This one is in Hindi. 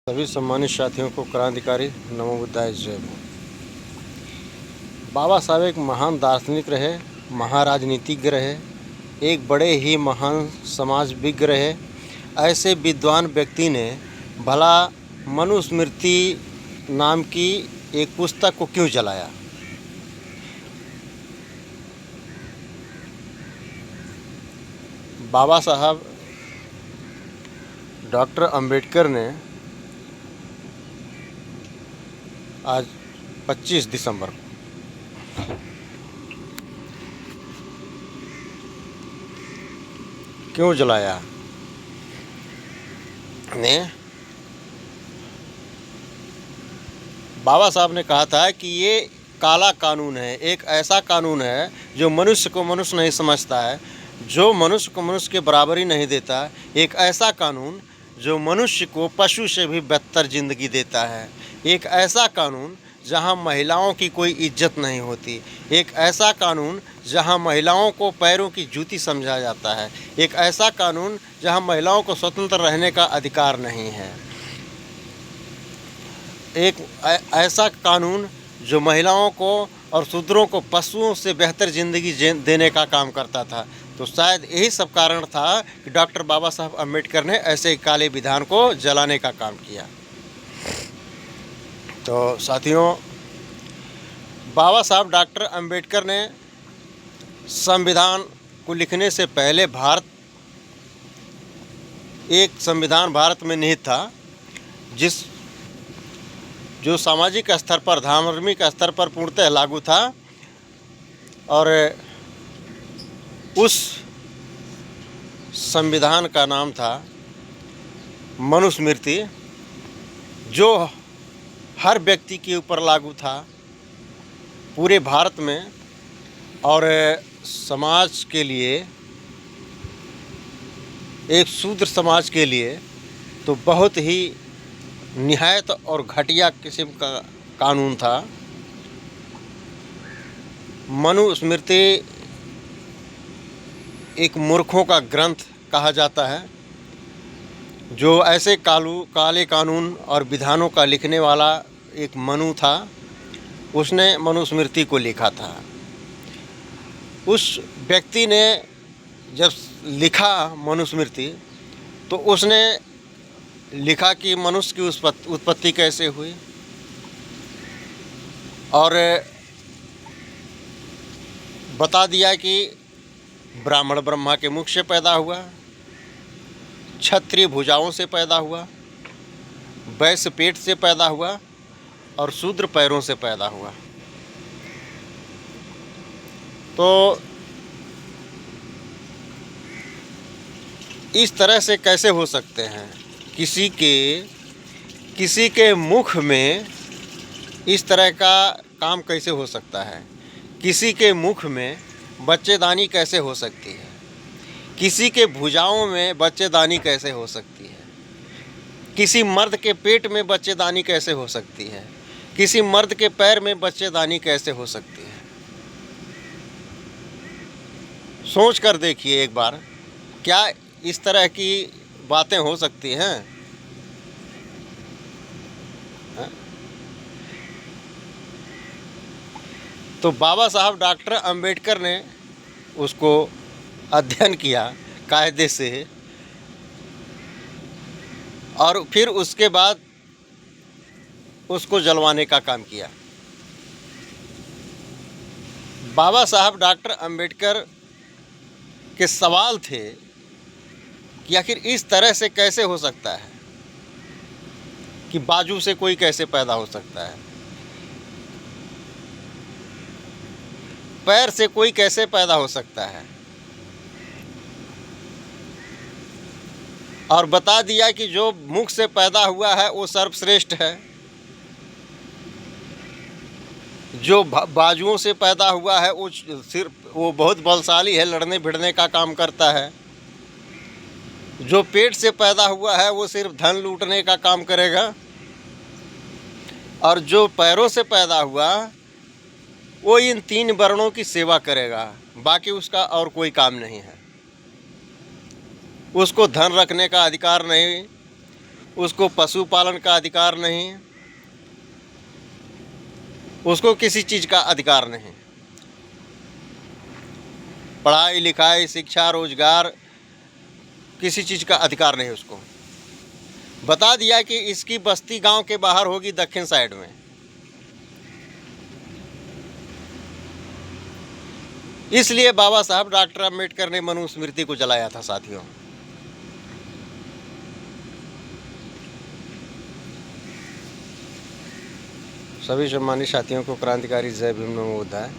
सभी सम्मानित साथियों को क्रांतिकारी नमो बुद्धाय जय हो। बाबा साहब एक महान दार्शनिक रहे, महाराजनीतिज्ञ रहे, एक बड़े ही महान समाजविज्ञ रहे। ऐसे विद्वान व्यक्ति ने भला मनुस्मृति नाम की एक पुस्तक को क्यों जलाया? बाबा साहब डॉक्टर अंबेडकर ने आज 25 दिसंबर को क्यों जलाया ने बाबा साहब ने कहा था कि ये काला कानून है, एक ऐसा कानून है जो मनुष्य को मनुष्य नहीं समझता है, जो मनुष्य को मनुष्य के बराबरी नहीं देता। एक ऐसा कानून जो मनुष्य को पशु से भी बदतर ज़िंदगी देता है। एक ऐसा कानून जहां महिलाओं की कोई इज्जत नहीं होती। एक ऐसा कानून जहां महिलाओं को पैरों की जूती समझा जाता है। एक ऐसा कानून जहां महिलाओं को स्वतंत्र रहने का अधिकार नहीं है। एक ऐसा कानून जो महिलाओं को और शूद्रों को पशुओं से बेहतर ज़िंदगी देने का काम करता था। तो शायद यही सब कारण था कि डॉक्टर बाबा साहब अम्बेडकर ने ऐसे काले विधान को जलाने का काम किया। तो साथियों, बाबा साहब डॉक्टर अम्बेडकर ने संविधान को लिखने से पहले एक संविधान भारत में निहित था, जो सामाजिक स्तर पर, धार्मिक स्तर पर पूर्णतः लागू था। और उस संविधान का नाम था मनुस्मृति, जो हर व्यक्ति के ऊपर लागू था पूरे भारत में। और समाज के लिए, एक शूद्र समाज के लिए तो बहुत ही निहायत और घटिया किस्म का कानून था। मनुस्मृति एक मूर्खों का ग्रंथ कहा जाता है, जो ऐसे काले कानून और विधानों का लिखने वाला एक मनु था, उसने मनुस्मृति को लिखा था। उस व्यक्ति ने जब लिखा मनुस्मृति, तो उसने लिखा कि मनुष्य की उत्पत्ति कैसे हुई, और बता दिया कि ब्राह्मण ब्रह्मा के मुख से पैदा हुआ, क्षत्रिय भुजाओं से पैदा हुआ, वैश्य पेट से पैदा हुआ और शूद्र पैरों से पैदा हुआ। तो इस तरह से कैसे हो सकते हैं? किसी के मुख में इस तरह का काम कैसे हो सकता है? किसी के मुख में बच्चेदानी कैसे हो सकती है? किसी के भुजाओं में बच्चेदानी कैसे हो सकती है? किसी मर्द के पेट में बच्चेदानी कैसे हो सकती है? किसी मर्द के पैर में बच्चेदानी कैसे हो सकती है? सोच कर देखिए एक बार, क्या इस तरह की बातें हो सकती हैं? तो बाबा साहब डॉक्टर अंबेडकर ने उसको अध्ययन किया कायदे से, और फिर उसके बाद उसको जलवाने का काम किया। बाबा साहब डॉक्टर अंबेडकर के सवाल थे कि आखिर इस तरह से कैसे हो सकता है कि बाजू से कोई कैसे पैदा हो सकता है, पैर से कोई कैसे पैदा हो सकता है। और बता दिया कि जो मुख से पैदा हुआ है वो सर्वश्रेष्ठ है, जो बाजुओं से पैदा हुआ है वो बहुत बलशाली है, लड़ने भिड़ने का काम करता है। जो पेट से पैदा हुआ है वो सिर्फ धन लूटने का काम करेगा, और जो पैरों से पैदा हुआ वो इन 3 वर्णों की सेवा करेगा, बाकी उसका और कोई काम नहीं है। उसको धन रखने का अधिकार नहीं, उसको पशुपालन का अधिकार नहीं, उसको किसी चीज़ का अधिकार नहीं। पढ़ाई लिखाई, शिक्षा, रोजगार, किसी चीज़ का अधिकार नहीं उसको। बता दिया कि इसकी बस्ती गांव के बाहर होगी, दक्षिण साइड में। इसलिए बाबा साहब डॉक्टर अम्बेडकर ने मनुस्मृति को जलाया था साथियों। सभी सम्मानित साथियों को क्रांतिकारी जय भीम, नमो बुद्धाय।